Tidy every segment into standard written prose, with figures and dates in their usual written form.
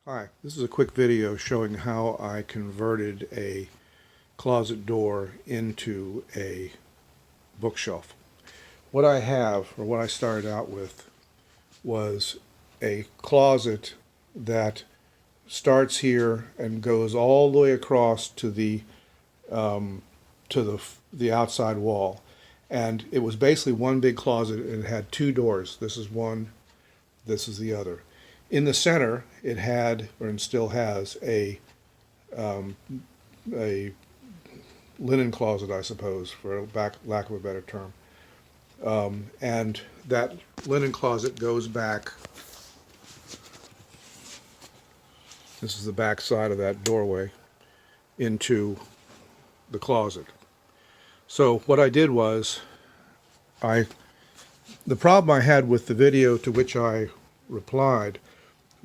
Hi, this is a quick video showing how I converted a closet door into a bookshelf. What I have, or what I started out with, was a closet that starts here and goes all the way across to the outside wall. And it was basically one big closet, and it had two doors. This is one, this is the other. In the center, it had, or still has, a linen closet, I suppose, for lack of a better term. And that linen closet goes back. This is the back side of that doorway into the closet. So what I did was, the problem I had with the video to which I replied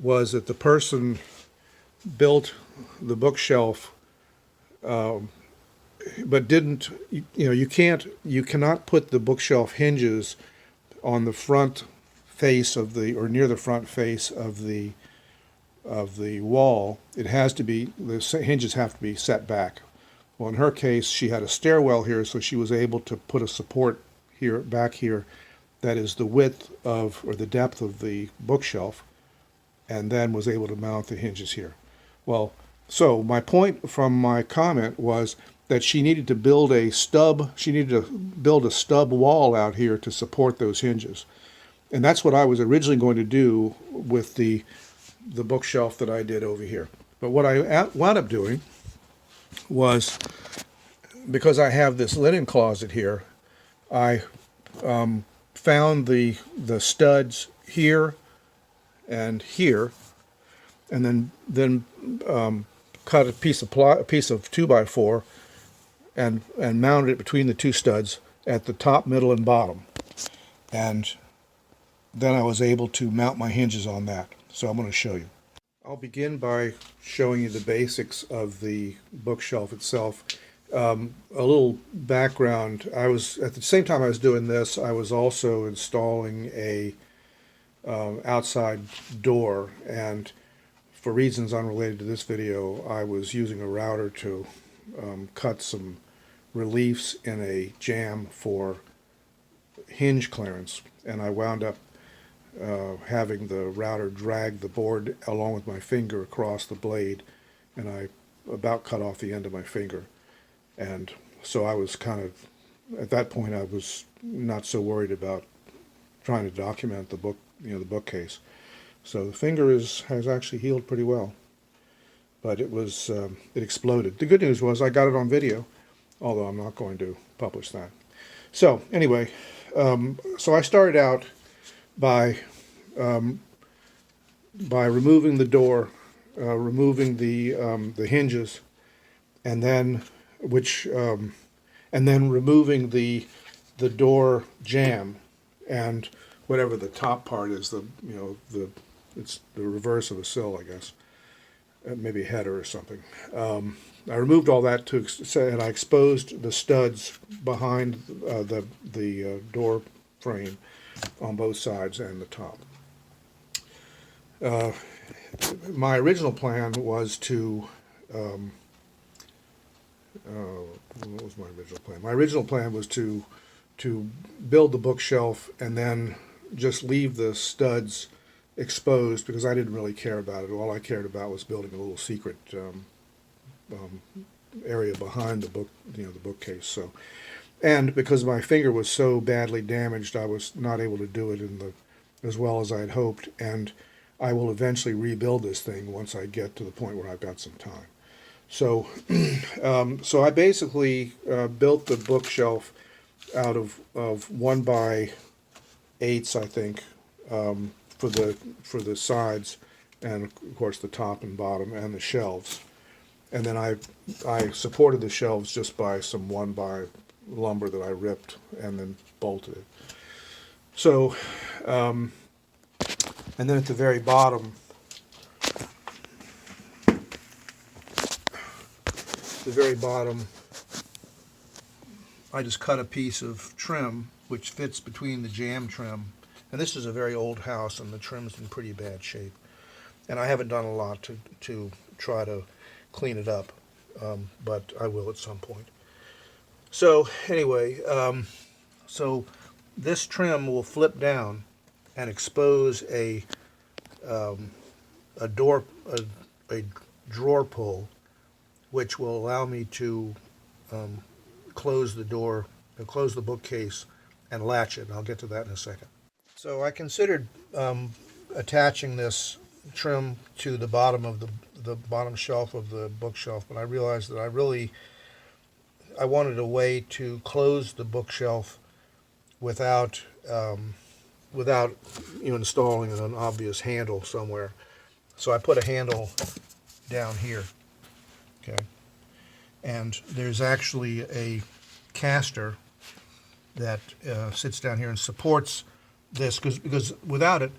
was that the person built the bookshelf, but didn't, you cannot put the bookshelf hinges on the front face of the, or near the front face of the wall. It has to be, the hinges have to be set back. Well, in her case, she had a stairwell here, so she was able to put a support here, back here, that is the width of, or the depth of the bookshelf, and then was able to mount the hinges here. Well, so my point from my comment was that she needed to build a stub, stub wall out here to support those hinges. And that's what I was originally going to do with the bookshelf that I did over here. But what I wound up doing was, because I have this linen closet here, I found the studs here and here, and then cut a piece of 2x4 and mounted it between the two studs at the top, middle, and bottom. And then I was able to mount my hinges on that. So I'm going to show you. I'll begin by showing you the basics of the bookshelf itself. A little background: I was, at the same time I was doing this, I was also installing a outside door, and for reasons unrelated to this video, I was using a router to cut some reliefs in a jamb for hinge clearance, and I wound up having the router drag the board along with my finger across the blade, and I about cut off the end of my finger. And so I was kind of, at that point, I was not so worried about trying to document the book, the bookcase. So the finger has actually healed pretty well, but it was it exploded. The good news was I got it on video, although I'm not going to publish that. So anyway, so I started out by removing the door, removing the hinges, and then removing the door jamb and whatever the top part is, it's the reverse of a sill, I guess, maybe a header or something. I removed all that and I exposed the studs behind the door frame on both sides and the top. My original plan was to what was my original plan? My original plan was to build the bookshelf and then just leave the studs exposed, because I didn't really care about it. All I cared about was building a little secret area behind the bookcase. So, and because my finger was so badly damaged, I was not able to do it as well as I had hoped. And I will eventually rebuild this thing once I get to the point where I've got some time. So, so I basically built the bookshelf out of 1x8s, I think, for the sides, and of course the top and bottom, and the shelves. And then I supported the shelves just by some 1x lumber that I ripped and then bolted it. So, and then at the very bottom, I just cut a piece of trim which fits between the jamb trim. And this is a very old house, and the trim's in pretty bad shape. and I haven't done a lot to try to clean it up, but I will at some point. So anyway, so this trim will flip down and expose a door a drawer pull, which will allow me to close the door and close the bookcase and latch it. I'll get to that in a second. So I considered attaching this trim to the bottom of the bottom shelf of the bookshelf, but I realized that I wanted a way to close the bookshelf without installing an obvious handle somewhere. So I put a handle down here, okay, and there's actually a caster that sits down here and supports this, because without it,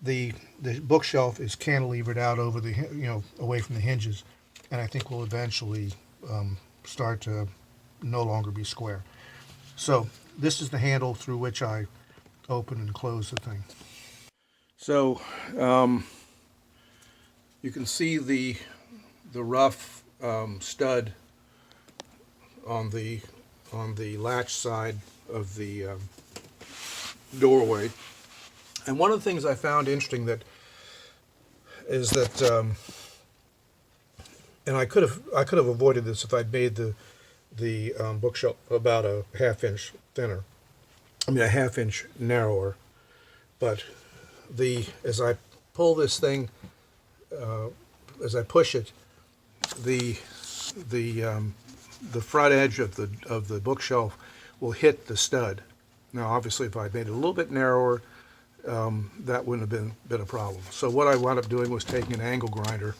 the bookshelf is cantilevered out over the away from the hinges, and I think will eventually start to no longer be square. So this is the handle through which I open and close the thing. So you can see the rough stud on the latch side of the doorway. And one of the things I found interesting is that, and I could have avoided this if I'd made the bookshelf about a half-inch thinner. I mean, a half-inch narrower. But as I pull this thing, as I push it, the front edge of the bookshelf will hit the stud. Now, obviously, if I made it a little bit narrower, that wouldn't have been a problem. So what I wound up doing was taking an angle grinder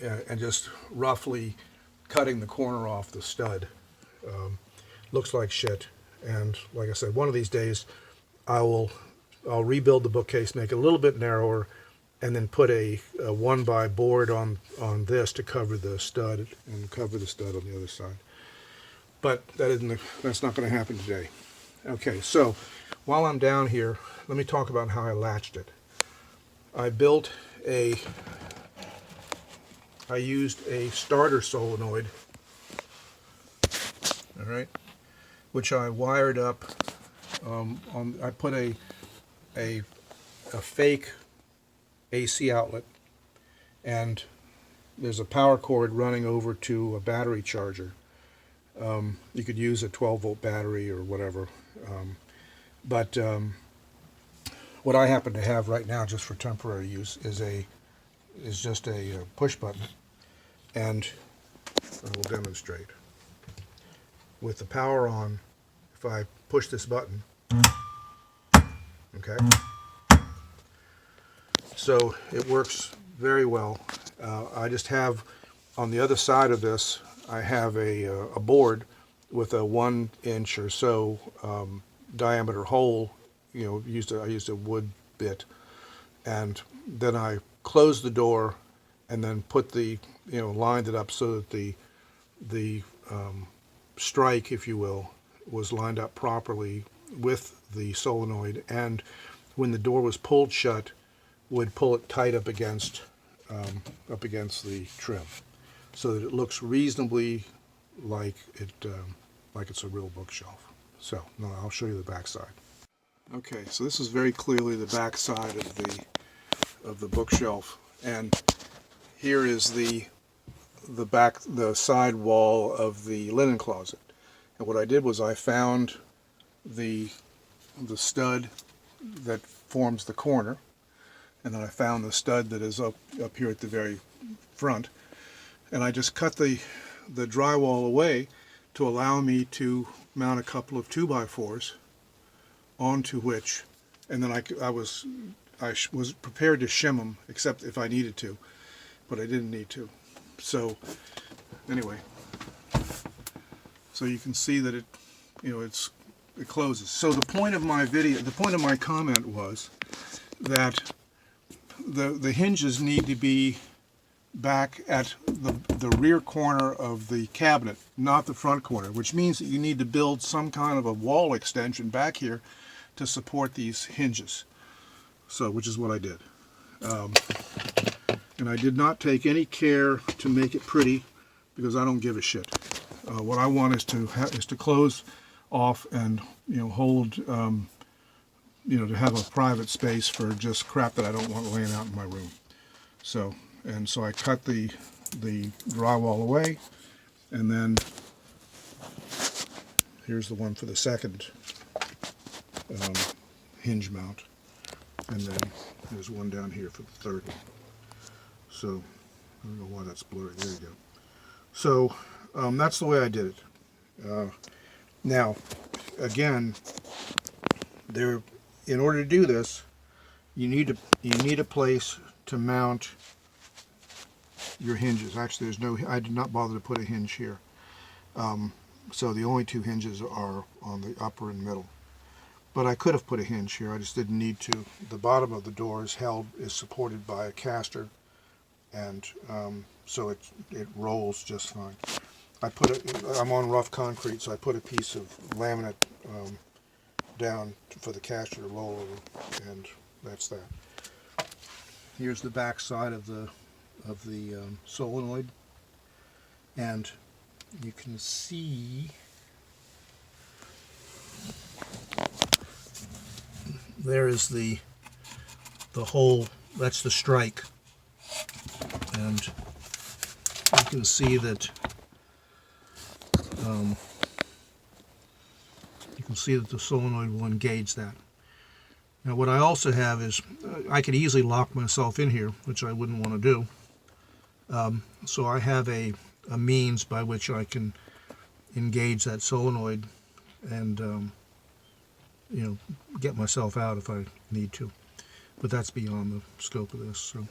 and just roughly cutting the corner off the stud. Looks like shit, and like I said, one of these days I'll rebuild the bookcase, make it a little bit narrower, and then put a 1x board on this to cover the stud and cover the stud on the other side. But that's not going to happen today. Okay, so while I'm down here, let me talk about how I latched it. I used a starter solenoid, all right, which I wired up. I put a fake AC outlet, and there's a power cord running over to a battery charger. You could use a 12-volt battery or whatever, but what I happen to have right now, just for temporary use, is just a push button, and I will demonstrate. With the power on, if I push this button, okay, so it works very well. I just have on the other side of this, I have a board with a 1-inch or so diameter hole. I used a wood bit, and then I closed the door and then put lined it up so that the strike, if you will, was lined up properly with the solenoid, and when the door was pulled shut, would pull it tight up against the trim, so that it looks reasonably like it's a real bookshelf. So now I'll show you the back side. Okay, so this is very clearly the back side of the bookshelf, and here is the side wall of the linen closet. And what I did was I found the stud that forms the corner, and then I found the stud that is up here at the very front, and I just cut the drywall away to allow me to mount a couple of 2x4s onto which, and then I was prepared to shim them, except if I needed to, but I didn't need to. So anyway, so you can see that it closes. So the point of my comment was that the hinges need to be back at the rear corner of the cabinet, not the front corner, which means that you need to build some kind of a wall extension back here to support these hinges. So, which is what I did. And I did not take any care to make it pretty because I don't give a shit. What I want is to close off and hold to have a private space for just crap that I don't want laying out in my room. So I cut the drywall away, and then here's the one for the second hinge mount, and then there's one down here for the third one. So I don't know why that's blurry. There you go. So that's the way I did it. Now, again, in order to do this, you need a place to mount your hinges. Actually, I did not bother to put a hinge here. So the only two hinges are on the upper and middle. But I could have put a hinge here. I just didn't need to. The bottom of the door is supported by a caster, and so it rolls just fine. I'm on rough concrete, so I put a piece of laminate down for the caster to roll over, and that's that. Here's the back side of the solenoid, and you can see there is the hole. That's the strike, and you can see that the solenoid will engage that. Now what I also have is I could easily lock myself in here, which I wouldn't want to do. So I have a means by which I can engage that solenoid and get myself out if I need to. But that's beyond the scope of this. So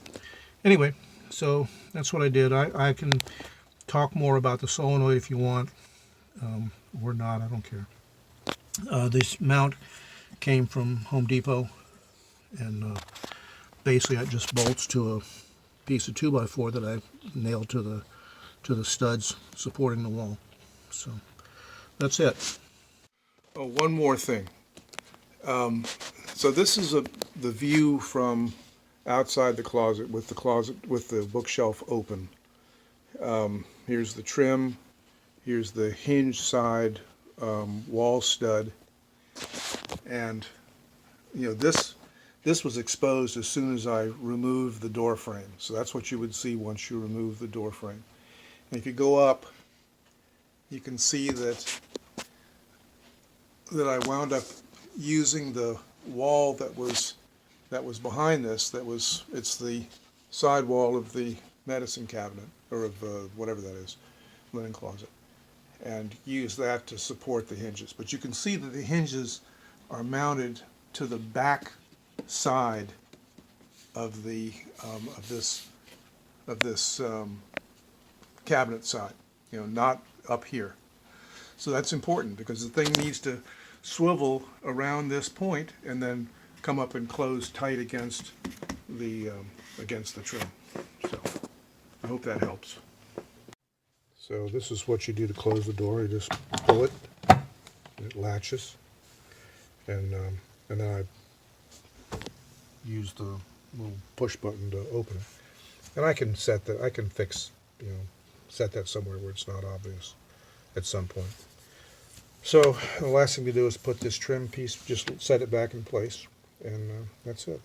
anyway, so that's what I did. I can talk more about the solenoid if you want, or not, I don't care. This mount came from Home Depot, and basically it just bolts to a piece of 2x4 that I nailed to the studs supporting the wall. So that's it. Oh, one more thing. So this is the view from outside the closet with the bookshelf open. Here's the trim. Here's the hinge side wall stud, and this was exposed as soon as I removed the door frame. So that's what you would see once you remove the door frame. And if you go up, you can see that I wound up using the wall that was behind this. It's the side wall of the medicine cabinet, or of whatever that is, linen closet, and use that to support the hinges. But you can see that the hinges are mounted to the back side of this cabinet side, not up here. So that's important because the thing needs to swivel around this point and then come up and close tight against the trim. So I hope that helps. So this is what you do to close the door. You just pull it, and it latches, and then I use the little push button to open it. And I can set that. I can fix, set that somewhere where it's not obvious at some point. So the last thing to do is put this trim piece, just set it back in place, and that's it.